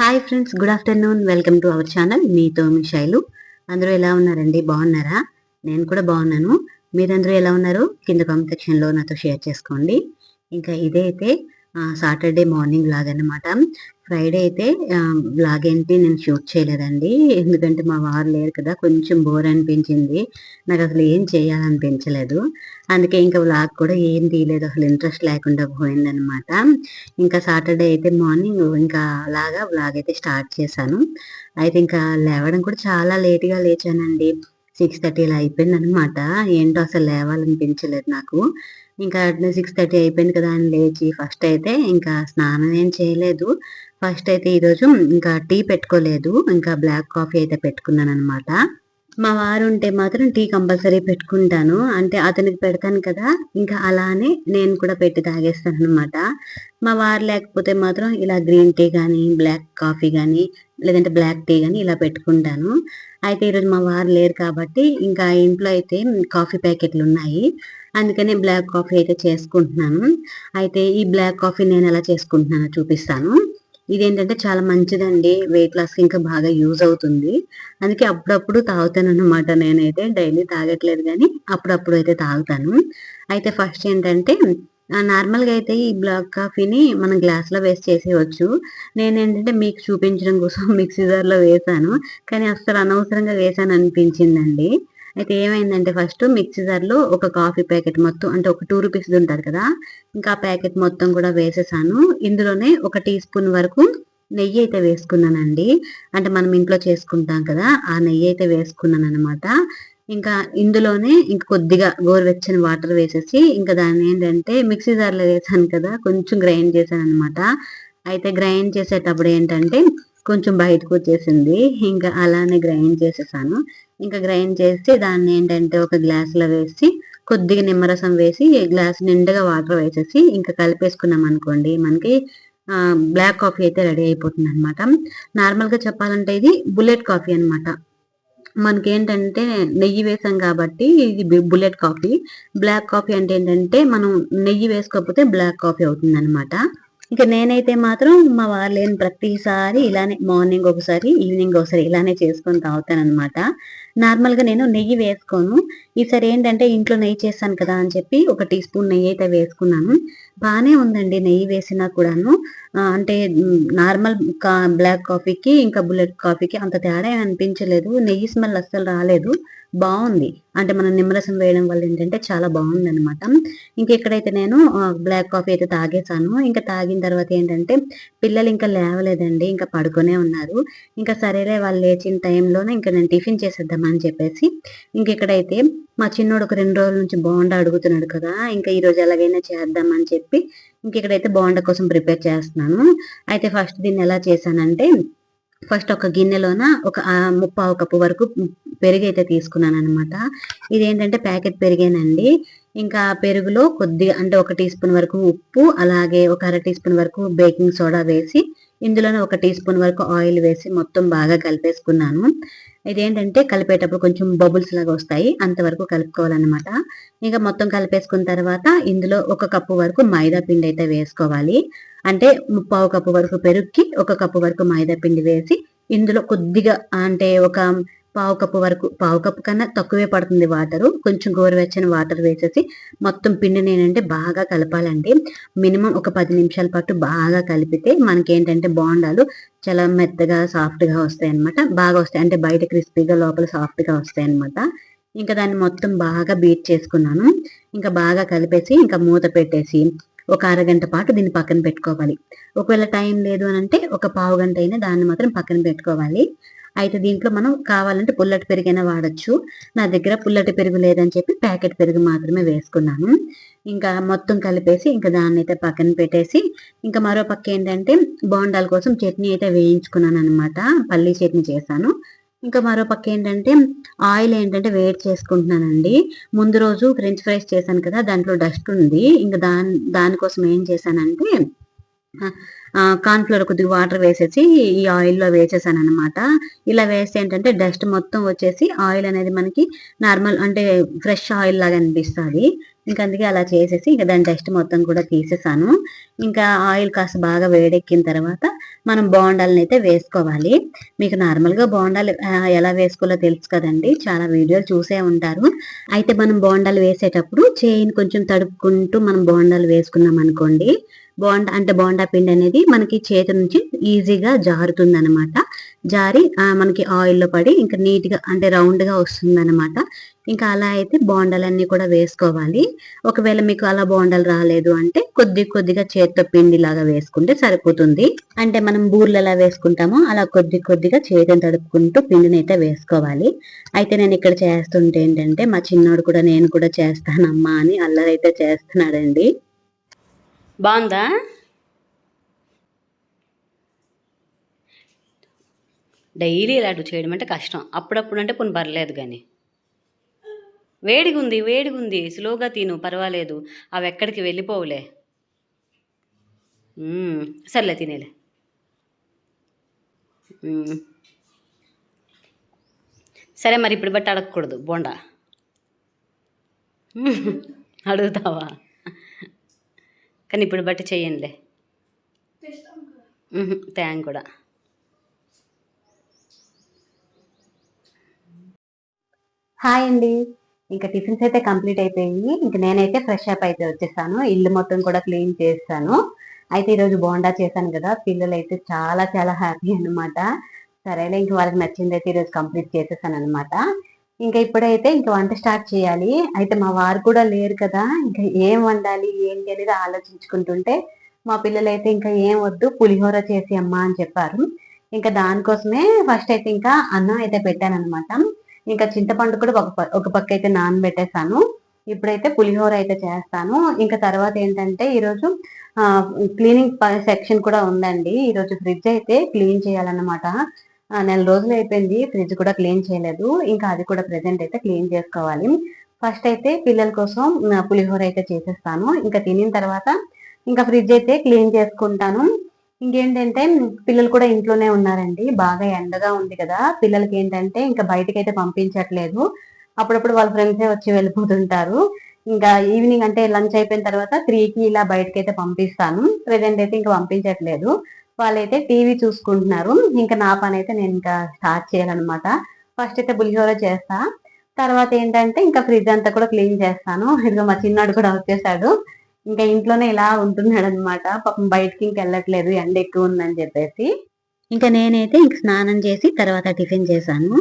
Hi friends, good afternoon. Welcome to our channel. మీతో మీ శైలు. అందరూ ఎలా ఉన్నారండి? బాగున్నారా? నేను కూడా బాగున్నాను. మీరందరూ ఎలా ఉన్నారు? కింద కామెంట్ సెక్షన్లో నాతో షేర్ చేసుకోండి. ఇంకా ఇదైతే సాటర్డే మార్నింగ్ వ్లాగ్ అనమాట. ఫ్రైడే అయితే వ్లాగ్ ఏంటి నేను షూట్ చేయలేదండి. ఎందుకంటే మా వారు లేరు కదా, కొంచెం బోర్ అనిపించింది. నాకు అసలు ఏం చేయాలనిపించలేదు. అందుకే ఇంకా వ్లాగ్ కూడా ఏం తీయలేదు, అసలు ఇంట్రెస్ట్ లేకుండా పోయిందనమాట. ఇంకా సాటర్డే అయితే మార్నింగ్ ఇంకా అలాగా వ్లాగ్ అయితే స్టార్ట్ చేశాను. అయితే ఇంకా లేవడం కూడా చాలా లేట్గా లేచానండి. 6:30 ఇలా అయిపోయిందనమాట. ఏంటో అసలు లేవాలనిపించలేదు నాకు. ఇంకా 6:30 అయిపోయింది కదా అని లేచి ఫస్ట్ అయితే ఇంకా స్నానం ఏం చేయలేదు. ఫస్ట్ అయితే ఈరోజు ఇంకా టీ పెట్టుకోలేదు. ఇంకా బ్లాక్ కాఫీ అయితే పెట్టుకున్నాననమాట. మా వారు ఉంటే మాత్రం టీ కంపల్సరీ పెట్టుకుంటాను. అంటే అతనికి పెడతాను కదా, ఇంకా అలానే నేను కూడా పెట్టి తాగేస్తాననమాట. మా వారు లేకపోతే మాత్రం ఇలా గ్రీన్ టీ గానీ, బ్లాక్ కాఫీ గానీ, లేదంటే బ్లాక్ టీ గానీ ఇలా పెట్టుకుంటాను. అయితే ఈరోజు మా వారు లేరు కాబట్టి ఇంకా ఇంట్లో అయితే కాఫీ ప్యాకెట్లున్నాయి. అందుకనే బ్లాక్ కాఫీ అయితే చేసుకుంటున్నాను. అయితే ఈ బ్లాక్ కాఫీ నేనెలా చేసుకుంటున్నానో చూపిస్తాను. ఇదేంటంటే చాలా మంచిదండి. వెయిట్ లాస్‌కి ఇంకా బాగా యూజ్ అవుతుంది. అందుకే అప్పుడప్పుడు తాగుతాననమాట నేనైతే. డైలీ తాగట్లేదు గానీ, అప్పుడప్పుడు అయితే తాగుతాను. అయితే ఫస్ట్ ఏంటంటే నార్మల్‌గా అయితే ఈ బ్లాక్ కాఫీని మనం గ్లాస్‌లో వేసి చేసేయొచ్చు. నేనేంటంటే మీకు చూపించడం కోసం మిక్సీ జార్‌లో వేశాను. కానీ అస్సలు అనవసరంగా వేశాననిపించిందండి. అయితే ఏమైందంటే ఫస్ట్ మిక్సీ జార్‌లో ఒక కాఫీ ప్యాకెట్ మొత్తం అంటే ఒక రూ. 2 ఉంటది కదా, ఇంకా ఆ ప్యాకెట్ మొత్తం కూడా వేసేసాను. ఇందులోనే ఒక టీ స్పూన్ వరకు నెయ్యి అయితే వేసుకున్నానండి. అంటే మనం ఇంట్లో చేసుకుంటాం కదా, ఆ నెయ్యి అయితే వేసుకున్నాననమాట. ఇంకా ఇందులోనే ఇంక కొద్దిగా గోరువెచ్చని వాటర్ వేసేసి ఇంకా దాన్నేంటంటే మిక్సీ జార్‌లో వేసాను కదా, కొంచెం గ్రైండ్ చేశాననమాట. అయితే గ్రైండ్ చేసేటప్పుడు ఏంటంటే కొంచెం బయటకొచ్చేసింది. ఇంకా అలానే గ్రైండ్ చేసేసాను. ఇంకా గ్రైండ్ చేసి దాన్నేంటంటే ఒక గ్లాస్‌లో వేసి కొద్దిగా నిమ్మరసం వేసి గ్లాస్ నిండుగా వాటర్ వేసేసి ఇంకా కలిపేసుకున్నామనుకోండి, మనకి బ్లాక్ కాఫీ అయితే రెడీ అయిపోతుందనమాట. నార్మల్‌గా చెప్పాలంటే ఇది బుల్లెట్ కాఫీ అనమాట. మనకేంటంటే నెయ్యి వేసాం కాబట్టి ఇది బుల్లెట్ కాఫీ. బ్లాక్ కాఫీ అంటే ఏంటంటే మనం నెయ్యి వేసుకోకపోతే బ్లాక్ కాఫీ అవుతుందనమాట. ఇక నేనైతే మాత్రం మా వారు లేని ప్రతిసారి ఇలానే మార్నింగ్ ఒకసారి, ఈవినింగ్ ఒకసారి ఇలానే చేసుకొని తాగుతాననమాట. నార్మల్‌గా నేను నెయ్యి వేసుకోను. ఈసారి ఏంటంటే ఇంట్లో నెయ్యి చేశాను కదా అని చెప్పి ఒక టీ స్పూన్ నెయ్యయితే వేసుకున్నాను. బానే ఉందండి నెయ్యి వేసినా కూడాను. అంటే నార్మల్ బ్లాక్ కాఫీకి, ఇంకా బుల్లెట్ కాఫీకి అంత తేడా ఏమి అనిపించలేదు. నెయ్యి స్మెల్ అస్సలు రాలేదు. బావుంది. అంటే మనం నిమ్మరసం వేయడం వల్ల ఏంటంటే చాలా బావుందనమాట. ఇంక ఇక్కడైతే నేను బ్లాక్ కాఫీ అయితే తాగేసాను. ఇంకా తాగిన తర్వాత ఏంటంటే పిల్లలు ఇంకా లేవలేదండి. ఇంకా పడుకునే ఉన్నారు. ఇంకా సరేలే వాళ్ళు లేచిన టైంలోనే ఇంక నేను టిఫిన్ చేసేద్దామని చెప్పేసి ఇంక ఇక్కడైతే మా చిన్నోడు ఒక 2 రోజుల నుంచి బోండా అడుగుతున్నాడు కదా, ఇంకా ఈరోజు ఎలాగైనా చేద్దామని చెప్పి ఇంక ఇక్కడైతే బోండా కోసం ప్రిపేర్ చేస్తున్నాను. అయితే ఫస్ట్ దీన్ని ఎలా చేశానంటే ఫస్ట్ ఒక గిన్నెలోన ఒక ముప్పావు కప్పు వరకు పెరుగైతే తీసుకున్నాననమాట. ఇదేంటంటే ప్యాకెట్ పెరిగేనండి. ఇంకా పెరుగులో కొద్దిగా అంటే ఒక టీ స్పూన్ వరకు ఉప్పు, అలాగే ఒక అర టీ స్పూన్ వరకు బేకింగ్ సోడా వేసి, ఇందులోనే ఒక టీ స్పూన్ వరకు ఆయిల్ వేసి మొత్తం బాగా కలిపేసుకున్నాను. ఇదేంటంటే కలిపేటప్పుడు కొంచెం బబుల్స్ లాగా వస్తాయి. అంతవరకు కలుపుకోవాలనమాట. ఇక మొత్తం కలిపేసుకున్న తర్వాత ఇందులో ఒక కప్పు వరకు మైదా పిండి అయితే వేసుకోవాలి. అంటే ముప్పావు కప్పు వరకు పెరుగుకి ఒక కప్పు వరకు మైదా పిండి వేసి ఇందులో కొద్దిగా అంటే ఒక పావు కప్పు కన్నా తక్కువే పడుతుంది వాటరు. కొంచెం గోరువెచ్చని వాటర్ వేసేసి మొత్తం పిండిని ఏంటంటే బాగా కలపాలండి. మినిమం ఒక 10 నిమిషాల పాటు బాగా కలిపితే మనకేంటంటే బోండాలు చాలా మెత్తగా సాఫ్ట్‌గా వస్తాయన్నమాట. బాగా వస్తాయి. అంటే బయట క్రిస్పీగా లోపల సాఫ్ట్‌గా వస్తాయన్నమాట. ఇంకా దాన్ని మొత్తం బాగా బీట్ చేసుకున్నాను. ఇంకా బాగా కలిపేసి ఇంకా మూత పెట్టేసి ఒక అరగంట పాటు దీన్ని పక్కన పెట్టుకోవాలి. ఒకవేళ టైం లేదు అనంటే ఒక పావుగంట అయినా దాన్ని మాత్రం పక్కన పెట్టుకోవాలి. అయితే దీంట్లో మనం కావాలంటే పుల్లటి పెరుగైనా వాడొచ్చు. నా దగ్గర పుల్లటి పెరుగు లేదని చెప్పి ప్యాకెట్ పెరుగు మాత్రమే వేసుకున్నాను. ఇంకా మొత్తం కలిపేసి ఇంకా దాన్నయితే పక్కన పెట్టేసి ఇంకా మరో పక్క ఏంటంటే బోండాల కోసం చట్నీ అయితే వేయించుకున్నాననమాట. పల్లీ చట్నీ చేశాను. ఇంకా మరో పక్క ఏంటంటే ఆయిల్ ఏంటంటే వేడి చేసుకుంటున్నానండి. ముందు రోజు ఫ్రెంచ్ ఫ్రైస్ చేశాను కదా, దాంట్లో డస్ట్ ఉంది. ఇంక దానికోసం ఏం చేశానంటే కార్న్ ఫ్లోర్ కొద్దిగా వాటర్ వేసేసి ఈ ఆయిల్‌లో వేసేసాననమాట. ఇలా వేస్తే ఏంటంటే డస్ట్ మొత్తం వచ్చేసి ఆయిల్ అనేది మనకి నార్మల్ అంటే ఫ్రెష్ ఆయిల్ లాగా అనిపిస్తది. ఇంకా అందుకే అలా చేసేసి ఇంకా దాని డస్ట్ మొత్తం కూడా తీసేసాను. ఇంకా ఆయిల్ కాస్త బాగా వేడెక్కిన తర్వాత మనం బోండాలను అయితే వేసుకోవాలి. మీకు నార్మల్గా బోండాలు ఎలా వేసుకోవాలో తెలుసు కదండి, చాలా వీడియోలు చూసే ఉంటారు. అయితే మనం బోండాలు వేసేటప్పుడు చేయిని కొంచెం తడుపుకుంటూ మనం బోండాలు వేసుకున్నాం అనుకోండి, బోండా పిండి అనేది మనకి చేతి నుంచి ఈజీగా జారుతుంది అనమాట. జారి మనకి ఆయిల్లో పడి ఇంకా నీట్గా అంటే రౌండ్గా వస్తుంది అనమాట. ఇంకా అలా అయితే బోండాలన్నీ కూడా వేసుకోవాలి. ఒకవేళ మీకు అలా బోండాలు రాలేదు అంటే కొద్దిగా చేతితో పిండి లాగా వేసుకుంటే సరిపోతుంది. అంటే మనం బూర్లు ఎలా వేసుకుంటామో అలా కొద్దిగా చేతిని తడుపుకుంటూ పిండిని అయితే వేసుకోవాలి. అయితే నేను ఇక్కడ చేస్తుంటే ఏంటంటే మా చిన్నోడు కూడా నేను కూడా చేస్తానమ్మా అని అల్లరైతే చేస్తున్నాడండి. బాగుందా? డైలీ ఇలాంటివి చేయడం అంటే కష్టం. అప్పుడప్పుడు అంటే పోనీ పర్లేదు కానీ. వేడిగుంది, స్లోగా తిను, పర్వాలేదు. అవి ఎక్కడికి వెళ్ళిపోవులే. సర్లే తినేలే. సరే మరి ఇప్పుడు బట్టి అడగకూడదు బోండా. అడుగుతావా? కానీ ఇప్పుడు బట్టి చెయ్యనులే. థ్యాంక్ కూడా. హాయ్ అండి. ఇంకా టిఫిన్స్ అయితే కంప్లీట్ అయిపోయింది. ఇంకా నేనైతే ఫ్రెష్ అప్ అయితే వచ్చేసాను. ఇల్లు మొత్తం కూడా క్లీన్ చేస్తాను. అయితే ఈరోజు బోండా చేశాను కదా, పిల్లలు అయితే చాలా చాలా హ్యాపీ అనమాట. సరేలే ఇంక వాళ్ళకి నచ్చింది అయితే ఈరోజు కంప్లీట్ చేసేసాను అనమాట. ఇంకా ఇప్పుడైతే ఇంకా వంట స్టార్ట్ చేయాలి. అయితే మా వారు కూడా లేరు కదా, ఇంకా ఏం వండాలి ఏంటి అనేది ఆలోచించుకుంటుంటే మా పిల్లలు అయితే ఇంకా ఏం వద్దు పులిహోర చేసి అమ్మా అని చెప్పారు. ఇంకా దానికోసమే ఫస్ట్ అయితే ఇంకా అన్నం అయితే పెట్టాను అనమాట. ఇంకా చింతపండు కూడా ఒక పక్క అయితే నానబెట్టేసాను. ఇప్పుడైతే పులిహోర అయితే చేస్తాను. ఇంకా తర్వాత ఏంటంటే ఈరోజు క్లీనింగ్ సెక్షన్ కూడా ఉందండి. ఈరోజు ఫ్రిడ్జ్ అయితే క్లీన్ చేయాలన్నమాట. నెల రోజులు అయిపోయింది ఫ్రిడ్జ్ కూడా క్లీన్ చేయలేదు. ఇంకా అది కూడా ప్రెజెంట్ అయితే క్లీన్ చేసుకోవాలి. ఫస్ట్ అయితే పిల్లల కోసం పులిహోర అయితే చేసేస్తాను. ఇంకా తినిన తర్వాత ఇంకా ఫ్రిడ్జ్ అయితే క్లీన్ చేసుకుంటాను. ఇంకేంటంటే పిల్లలు కూడా ఇంట్లోనే ఉన్నారండి. బాగా ఎండగా ఉంది కదా, పిల్లలకి ఏంటంటే ఇంకా బయటకి అయితే పంపించట్లేదు. అప్పుడప్పుడు వాళ్ళ ఫ్రెండ్సే వచ్చి వెళ్ళిపోతుంటారు. ఇంకా ఈవినింగ్ అంటే లంచ్ అయిపోయిన తర్వాత 3కి ఇలా బయటకైతే పంపిస్తాను. ప్రెజెంట్ అయితే ఇంకా పంపించట్లేదు. వాళ్ళైతే టీవీ చూసుకుంటున్నారు. ఇంకా నా పని అయితే నేను ఇంకా స్టార్ట్ చేయాలన్నమాట. ఫస్ట్ అయితే పులిహోర చేస్తా. తర్వాత ఏంటంటే ఇంకా ఫ్రిడ్జ్ అంతా కూడా క్లీన్ చేస్తాను. ఇదిగో మా చిన్నాడు కూడా వచ్చేసాడు. ఇంకా ఇంట్లోనే ఇలా ఉంటున్నాడు అనమాట. పాపం బయటికి ఇంక వెళ్ళట్లేదు ఎండ ఎక్కువ ఉందని చెప్పేసి. ఇంకా నేనైతే ఇంక స్నానం చేసి తర్వాత టిఫిన్ చేశాను.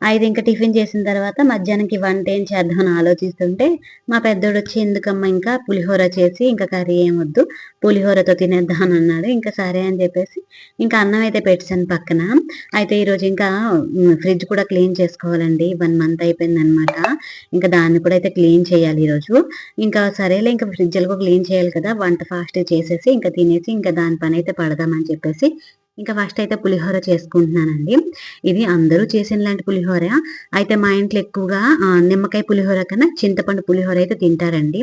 అయితే ఇంకా టిఫిన్ చేసిన తర్వాత మధ్యాహ్నంకి వంట ఏం చేద్దామని ఆలోచిస్తుంటే మా పెద్దోడు వచ్చి ఎందుకమ్మా ఇంకా పులిహోర చేసి ఇంకా కర్రీ ఏం వద్దు పులిహోరతో తినేద్దాం అని అన్నాడు. ఇంకా సరే అని చెప్పేసి ఇంకా అన్నం అయితే పెట్టాను పక్కన. అయితే ఈరోజు ఇంకా ఫ్రిడ్జ్ కూడా క్లీన్ చేసుకోవాలండి. 1 మంత్ అయిపోయింది అనమాట. ఇంకా దాన్ని కూడా అయితే క్లీన్ చేయాలి ఈరోజు. ఇంకా సరేలే ఇంకా ఫ్రిడ్జ్ కూడా క్లీన్ చేయాలి కదా, వంట ఫాస్ట్ చేసేసి ఇంకా తినేసి ఇంకా దాని పని అయితే పడదామని చెప్పేసి ఇంకా ఫస్ట్ అయితే పులిహోర చేసుకుంటున్నానండి. ఇది అందరూ చేసిన లాంటి పులిహోర. అయితే మా ఇంట్లో ఎక్కువగా నిమ్మకాయ పులిహోర కన్నా చింతపండు పులిహోర అయితే తింటారండి.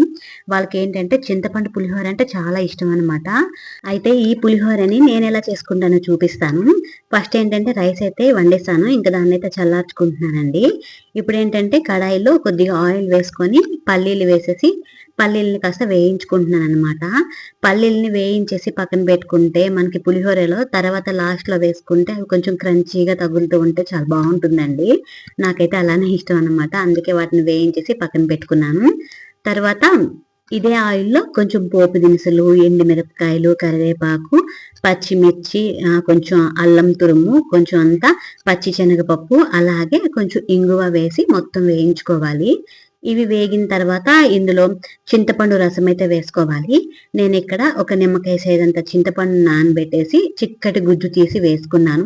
వాళ్ళకి ఏంటంటే చింతపండు పులిహోర అంటే చాలా ఇష్టం అనమాట. అయితే ఈ పులిహోరని నేను ఎలా చేసుకుంటానో చూపిస్తాను. ఫస్ట్ ఏంటంటే రైస్ అయితే వండేసాను. ఇంకా దాన్ని అయితే చల్లార్చుకుంటున్నానండి. ఇప్పుడు ఏంటంటే కడాయిలో కొద్దిగా ఆయిల్ వేసుకొని పల్లీలు వేసేసి పల్లీల్ని కాస్త వేయించుకుంటున్నాను అనమాట. పల్లీల్ని వేయించేసి పక్కన పెట్టుకుంటే మనకి పులిహోరలో తర్వాత లాస్ట్లో వేసుకుంటే అవి కొంచెం క్రంచీగా తగులుతూ ఉంటే చాలా బాగుంటుందండి. నాకైతే అలానే ఇష్టం అనమాట. అందుకే వాటిని వేయించేసి పక్కన పెట్టుకున్నాను. తర్వాత ఇదే ఆయిల్లో కొంచెం పోపు దినుసులు, ఎండుమిరపకాయలు, కరివేపాకు, పచ్చిమిర్చి, కొంచెం అల్లం తురుము, కొంచెం అంతా పచ్చి శనగపప్పు, అలాగే కొంచెం ఇంగువ వేసి మొత్తం వేయించుకోవాలి. ఇవి వేగిన తర్వాత ఇందులో చింతపండు రసం అయితే వేసుకోవాలి. నేను ఇక్కడ ఒక నిమ్మకాయ సైజంత చింతపండు నానబెట్టేసి చిక్కటి గుజ్జు తీసి వేసుకున్నాను.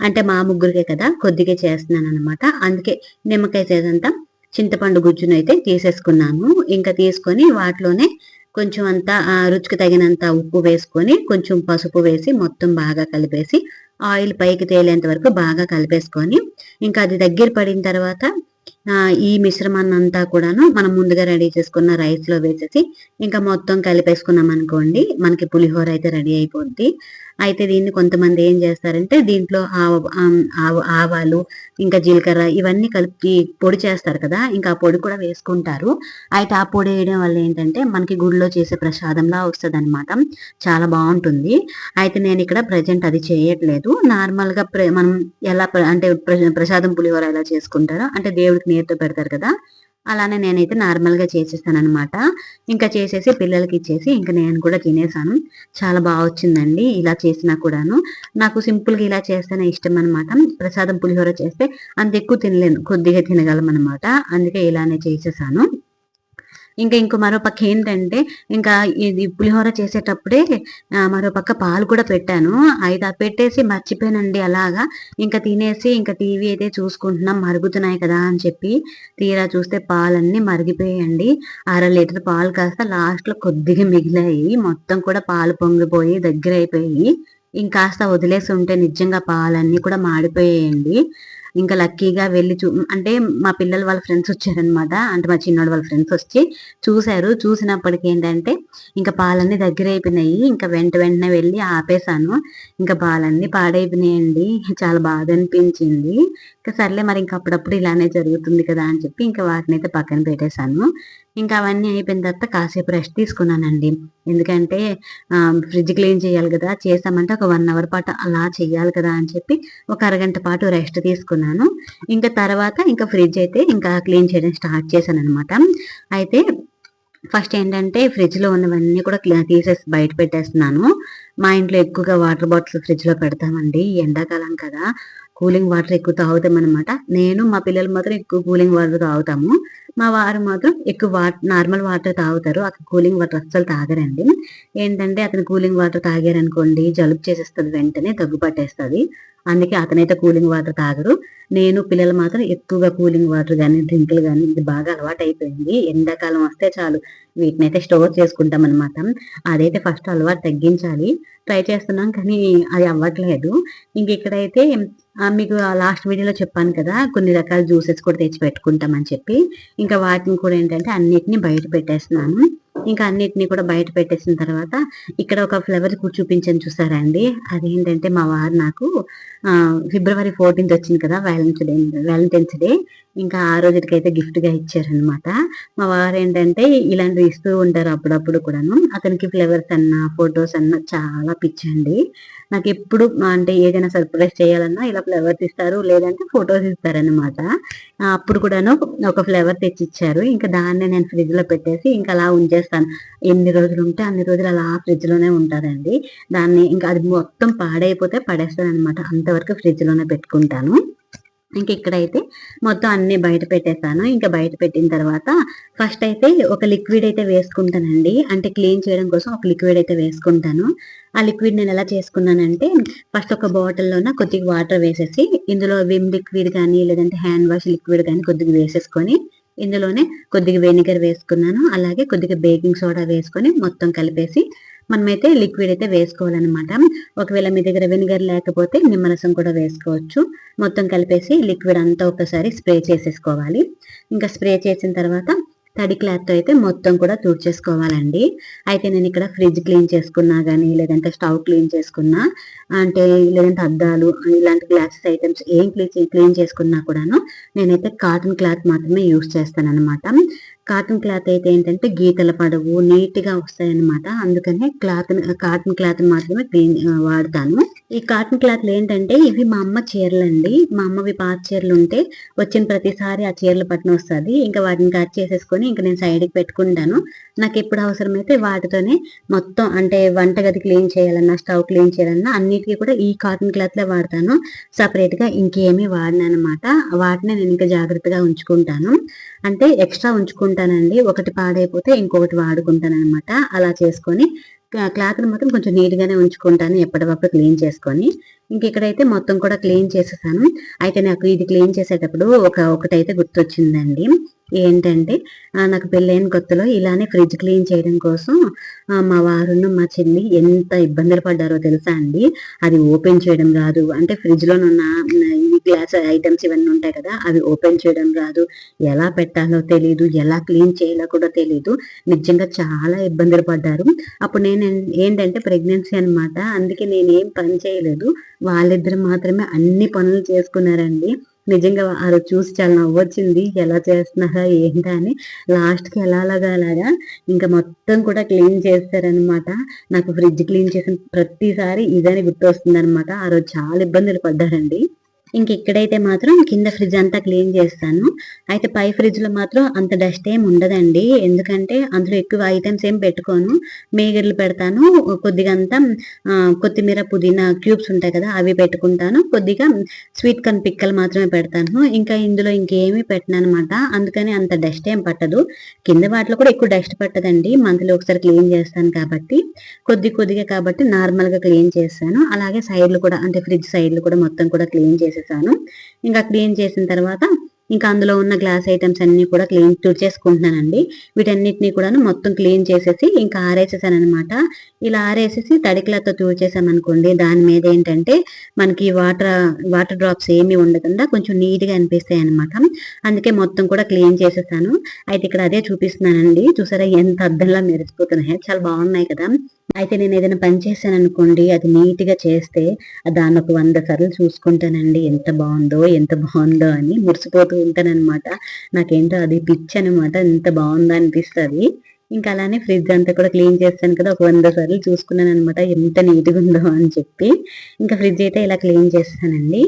అంటే మా ముగ్గురికే కదా కొద్దిగా చేస్తున్నాను అనమాట. అందుకే నిమ్మకాయ సైజంతా చింతపండు గుజ్జును అయితే తీసేసుకున్నాము. ఇంకా తీసుకొని వాటిలోనే కొంచెం అంతా రుచికి తగినంత ఉప్పు వేసుకొని కొంచెం పసుపు వేసి మొత్తం బాగా కలిపేసి ఆయిల్ పైకి తేలేంత వరకు బాగా కలిపేసుకొని ఇంకా అది దగ్గర పడిన తర్వాత ఈ మిశ్రమాన్నంతా కూడాను మనం ముందుగా రెడీ చేసుకున్న రైస్‌లో వేసేసి, ఇంకా మొత్తం కలిపేసుకున్నామనుకోండి, మనకి పులిహోర అయితే రెడీ అయిపోద్ది. అయితే దీన్ని కొంతమంది ఏం చేస్తారంటే, దీంట్లో ఆవాలు, ఇంకా జీలకర్ర ఇవన్నీ కలిపి పొడి చేస్తారు కదా! ఇంకా ఆ పొడి కూడా వేసుకుంటారు. అయితే ఆ పొడి వేయడం వల్ల ఏంటంటే, మనకి గుడిలో చేసే ప్రసాదంలా వస్తదనమాట. చాలా బావుంటుంది. అయితే నేనిక్కడ ప్రెజెంట్ అది చేయట్లేదు. నార్మల్‌గా మనం ఎలా అంటే ప్రసాదం పులిహోర ఎలా చేసుకుంటారో అంటే దేవుడికి నేతితో పెడతారు కదా! అలానే నేనైతే నార్మల్‌గా చేసేసాననమాట. ఇంకా చేసేసి పిల్లలకిచ్చేసి ఇంక నేను కూడా తినేసాను. చాలా వచ్చిందండి ఇలా చేసినా కూడాను. నాకు సింపుల్‌గా ఇలా చేస్తేనే ఇష్టమనమాట. ప్రసాదం పులిహోర చేస్తే అంత ఎక్కువ తినలేను. కొద్దిగా తినగలమనమాట. అందుకే ఇలానే చేసేసాను. ఇంకా ఇంకో మరోపక్క ఏంటంటే, ఇంకా ఇది పులిహోర చేసేటప్పుడే మరోపక్క పాలు కూడా పెట్టాను. అయితే అది పెట్టేసి మర్చిపోయానండి అలాగా. ఇంకా తినేసి ఇంకా టీవీ అయితే చూసుకుంటున్నాం మరుగుతున్నాయి కదా అని చెప్పి తీరా చూస్తే పాలన్నీ మరిగిపోయాయండి. అర లీటర్ పాలు కాస్త లాస్ట్‌లో కొద్దిగా మిగిలాయి. మొత్తం కూడా పాలు పొంగిపోయి దగ్గరైపోయాయి. ఇంకాస్త వదిలేసి ఉంటే నిజంగా పాలన్నీ కూడా మాడిపోయాయండి. ఇంకా లక్కీగా వెళ్లి అంటే మా పిల్లలు వాళ్ళ ఫ్రెండ్స్ వచ్చారనమాట. అంటే మా చిన్నోడు వాళ్ళ ఫ్రెండ్స్ వచ్చి చూసారు. చూసినప్పటికి ఏంటంటే ఇంకా పాలన్నీ దగ్గరైపోయినాయి. ఇంకా వెంటనే వెళ్లి ఆపేసాను. ఇంకా పాలన్నీ పాడైపోయినాయండి. చాలా బాధ అనిపించింది. ఇంకా సర్లే మరి ఇంక అప్పుడప్పుడు ఇలానే జరుగుతుంది కదా అని చెప్పి ఇంకా వాటినైతే పక్కన పెట్టేశాను. ఇంకా అవన్నీ అయిపోయిన తర్వాత కాసేపు రెస్ట్ తీసుకున్నానండి. ఎందుకంటే ఫ్రిడ్జ్ క్లీన్ చేయాలి కదా! చేశామంటే ఒక 1 అవర్ పాటు అలా చేయాలి కదా అని చెప్పి ఒక అరగంట పాటు రెస్ట్ తీసుకున్నాను. ఇంకా తర్వాత ఇంకా ఫ్రిడ్జ్ అయితే ఇంకా క్లీన్ చేయడం స్టార్ట్ చేశాననమాట. అయితే ఫస్ట్ ఏంటంటే ఫ్రిడ్జ్‌లో ఉన్నవన్నీ కూడా తీసేసి బయట పెట్టేస్తున్నాను. మా ఇంట్లో ఎక్కువగా వాటర్ బాటిల్స్ ఫ్రిడ్జ్‌లో పెడతామండి. ఎండాకాలం కదా! కూలింగ్ వాటర్ ఎక్కువ తాగుతామనమాట. నేను, మా పిల్లలు మాత్రం ఎక్కువ కూలింగ్ వాటర్ తాగుతాము. మా వారు మాత్రం ఎక్కువ నార్మల్ వాటర్ తాగుతారు. అతను కూలింగ్ వాటర్ అస్సలు తాగరండి. ఏంటంటే అతను కూలింగ్ వాటర్ తాగారనుకోండి జలుబు చేసేస్తది వెంటనే దగ్గు పట్టేస్తది. అందుకే అతనైతే కూలింగ్ వాటర్ తాగరు. నేను, పిల్లలు మాత్రం ఎక్కువగా కూలింగ్ వాటర్ గాని, డ్రింకులు గాని ఇది బాగా అలవాటయిపోయింది. ఎండాకాలం వస్తే చాలు వీటినైతే స్టోర్ చేసుకుంటామనమాట. అదైతే ఫస్ట్ అలవాటు తగ్గించాలి. ట్రై చేస్తున్నాం కానీ అది అవ్వట్లేదు. ఇంకిక్కడైతే మీకు లాస్ట్ వీడియోలో చెప్పాను కదా! కొన్ని రకాల జ్యూసెస్ కూడా తెచ్చి పెట్టుకుంటామని చెప్పి. ఇంకా వాటిని కూడా ఏంటంటే అన్నిటిని బయట పెట్టేస్తున్నాను. ఇంకా అన్నిటిని కూడా బయట పెట్టేసిన తర్వాత ఇక్కడ ఒక ఫ్లవర్ చూపించాను చూసారా అండి? అదేంటంటే మా వారు నాకు ఫిబ్రవరి 14థ్ వచ్చింది కదా! Valentine's day. ఇంకా ఆ రోజుటికైతే గిఫ్ట్‌గా ఇచ్చారనమాట. మా వారేంటంటే ఇలాంటివి ఇస్తూ ఉంటారు అప్పుడప్పుడు కూడాను. అతనికి ఫ్లవర్స్ అన్నా, ఫోటోస్ అన్నా చాలా పిచ్చండి. నాకెప్పుడు అంటే ఏదైనా సర్ప్రైజ్ చేయాలన్నా ఇలా ఫ్లవర్స్ ఇస్తారు. లేదంటే ఫోటోస్ ఇస్తారనమాట. అప్పుడు కూడాను ఒక ఫ్లవర్ తెచ్చిచ్చారు. ఇంకా దాన్నే నేను ఫ్రిడ్జ్‌లో పెట్టేసి ఇంకా అలా ఉంచేస్తాను. ఎన్ని రోజులుంటే అన్ని రోజులు అలా ఫ్రిడ్జ్‌లోనే ఉంటదండి. దాన్ని ఇంకా అది మొత్తం పాడైపోతే పడేస్తాననమాట. అంతవరకు ఫ్రిడ్జ్‌లోనే పెట్టుకుంటాను. ఇక్కడైతే మొత్తం అన్నీ బయట పెట్టేసాను. ఇంకా బయట పెట్టిన తర్వాత ఫస్ట్ అయితే ఒక లిక్విడ్ అయితే వేసుకుంటానండి. అంటే క్లీన్ చేయడం కోసం ఒక లిక్విడ్ అయితే వేసుకుంటాను. ఆ లిక్విడ్ నేను ఎలా చేసుకున్నానంటే ఫస్ట్ ఒక బాటిల్‌లోన కొద్దిగా వాటర్ వేసేసి ఇందులో విమ్ లిక్విడ్ కానీ లేదంటే హ్యాండ్ వాష్ లిక్విడ్ కానీ కొద్దిగా వేసేసుకొని ఇందులోనే కొద్దిగా వెనిగర్ వేసుకున్నాను. అలాగే కొద్దిగా బేకింగ్ సోడా వేసుకొని మొత్తం కలిపేసి మనమైతే లిక్విడ్ అయితే వేసుకోవాలనమాట. ఒకవేళ మీ దగ్గర వెనిగర్ లేకపోతే నిమ్మరసం కూడా వేసుకోవచ్చు. మొత్తం కలిపేసి లిక్విడ్ అంతా ఒకసారి స్ప్రే చేసేసుకోవాలి. ఇంకా స్ప్రే చేసిన తర్వాత తడి క్లాత్‌తో అయితే మొత్తం కూడా తుడిచేసుకోవాలండి. అయితే నేనిక్కడ ఫ్రిడ్జ్ క్లీన్ చేసుకున్నా గానీ, లేదంటే స్టవ్ క్లీన్ చేసుకున్నా, అంటే లేదంటే అద్దాలు ఇలాంటి గ్లాసెస్ ఐటెమ్స్ ఏం క్లీన్ చేసుకున్నా కూడాను నేనైతే కాటన్ క్లాత్ మాత్రమే యూజ్ చేస్తాననమాట. కాటన్ క్లాత్ అయితే ఏంటంటే గీతలు పడవు, నీట్‌గా వస్తాయన్నమాట. అందుకనే కాటన్ క్లాత్‌ని మాత్రమే వాడతాను. ఈ కాటన్ క్లాత్‌లు ఏంటంటే ఇవి మా అమ్మ చీరలండి. మా అమ్మవి పాత చీరలుంటే వచ్చిన ప్రతిసారి ఆ చీరలు పట్టనొస్తది. ఇంకా వాటిని కట్ చేసేసుకొని ఇంక నేను సైడ్‌కి పెట్టుకుంటాను. నాకెప్పుడు అవసరమైతే వాటితోనే మొత్తం అంటే వంటగది క్లీన్ చేయాలన్నా, స్టవ్ క్లీన్ చేయాలన్నా అన్నిటికి కూడా ఈ కాటన్ క్లాత్‌లే వాడతాను. సెపరేట్‌గా ఇంకేమీ వాడననమాట. వాటినే నేను ఇంకా జాగ్రత్తగా ఉంచుకుంటాను. అంటే ఎక్స్‌ట్రా ఉంచుకుంటానండి. ఒకటి పాడైపోతే ఇంకొకటి వాడుకుంటాననమాట. అలా చేసుకొని క్లాత్‌ని మాత్రం కొంచెం నీట్‌గానే ఉంచుకుంటాను ఎప్పటికప్పుడు క్లీన్ చేసుకొని. ఇక్కడైతే మొత్తం కూడా క్లీన్ చేసేసాను. అయితే నాకు ఇది క్లీన్ చేసేటప్పుడు ఒకటైతే గుర్తొచ్చిందండి. ఏంటంటే నాకు పెళ్ళైన కొత్తలో ఇలానే ఫ్రిడ్జ్ క్లీన్ చేయడం కోసం మా వారును, మా చెల్లి ఎంత ఇబ్బందులు పడ్డారో తెలుసా అండి. అది ఓపెన్ చేయడం రాదు. అంటే ఫ్రిడ్జ్‌లోనున్న ఇవి గ్లాస్ ఐటమ్స్ ఇవన్నీ ఉంటాయి కదా, అవి ఓపెన్ చేయడం రాదు, ఎలా పెట్టాలో తెలీదు, ఎలా క్లీన్ చేయాలో కూడా తెలీదు. నిజంగా చాలా ఇబ్బందులు పడ్డారు. అప్పుడు నేను ఏంటంటే ప్రెగ్నెన్సీ అనమాట, అందుకే నేనేం పని చేయలేదు. వాళ్ళిద్దరు మాత్రమే అన్ని పనులు చేసుకున్నారండి. నిజంగా ఆ రోజు చూసి చాలా నవ్వొచ్చింది. ఎలా చేస్తున్నారా ఏంటా అని. లాస్ట్‌కి అలాగా ఇంకా మొత్తం కూడా క్లీన్ చేశారనమాట. నాకు ఫ్రిడ్జ్ క్లీన్ చేసిన ప్రతిసారి ఇదని గుర్తొస్తుందనమాట. ఆ రోజు చాలా ఇబ్బందులు పడ్డారండి. ఇక్కడైతే మాత్రం కింద ఫ్రిడ్జ్ అంతా క్లీన్ చేస్తాను. అయితే పై ఫ్రిడ్జ్‌లో మాత్రం అంత డస్ట్ ఏమి ఉండదండి. ఎందుకంటే అందులో ఎక్కువ ఐటెమ్స్ ఏం పెట్టుకోను. మేగడలు పెడతాను. కొద్దిగా అంతా కొత్తిమీర, పుదీనా క్యూబ్స్ ఉంటాయి కదా, అవి పెట్టుకుంటాను. కొద్దిగా స్వీట్ కార్న్ పిక్కలు మాత్రమే పెడతాను. ఇంకా ఇందులో ఇంకేమీ పెట్టననమాట. అందుకని అంత డస్ట్ ఏం పట్టదు. కింద వాటిలో కూడా ఎక్కువ డస్ట్ పట్టదండి. మంత్లీ ఒకసారి క్లీన్ చేస్తాను కాబట్టి. కొద్దిగా కాబట్టి నార్మల్‌గా క్లీన్ చేస్తాను. అలాగే సైడ్‌లు కూడా, అంటే ఫ్రిడ్జ్ సైడ్‌లు కూడా మొత్తం కూడా క్లీన్ చేసేసాను. ఇంకా క్లీన్ చేసిన తర్వాత ఇంకా అందులో ఉన్న గ్లాస్ ఐటమ్స్ అన్నీ కూడా తుడిచేసుకుంటున్నానండి. వీటన్నిటిని కూడాను మొత్తం క్లీన్ చేసేసి ఇంకా ఆరేసేసాననమాట. ఇలా ఆరేసేసి తడి క్లాత్‌తో తుడిచేసామనుకోండి, దాని మీద ఏంటంటే మనకి వాటర్ డ్రాప్స్ ఏమీ ఉండకుండా కొంచెం నీట్‌గా అనిపిస్తాయనమాట. అందుకే మొత్తం కూడా క్లీన్ చేసేసాను. అయితే ఇక్కడ అదే చూపిస్తున్నానండి. చూసారా ఎంత అద్దంలా మెరిసిపోతున్నాయో, చాలా బాగున్నాయి కదా. అయితే నేను ఏదైనా పని చేశాననుకోండి, అది నీట్‌గా చేస్తే దాన్ని ఒక 100 సార్లు చూసుకుంటానండి. ఎంత బావుందో అని మురిసిపోతూ ఉంటాననమాట. నాకేంటో అది పిచ్చనమాట. ఎంత బావుందా అనిపిస్తది. ఇంకా అలానే ఫ్రిడ్జ్ అంతా కూడా క్లీన్ చేస్తాను కదా, ఒక 100 సార్లు చూసుకున్నాననమాట. ఎంత నీట్‌గుందో అని చెప్పి. ఇంకా ఫ్రిడ్జ్ అయితే ఇలా క్లీన్ చేసేసానండి.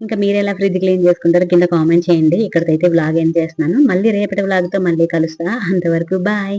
ఇంకా మీరెలా ఫ్రిడ్జ్ క్లీన్ చేసుకుంటారో కింద కామెంట్ చేయండి. ఇక్కడికైతే వ్లాగ్ ఎండ్ చేస్తున్నాను. మళ్ళీ రేపటి వ్లాగ్‌తో మళ్ళీ కలుస్తా. అంతవరకు బాయ్.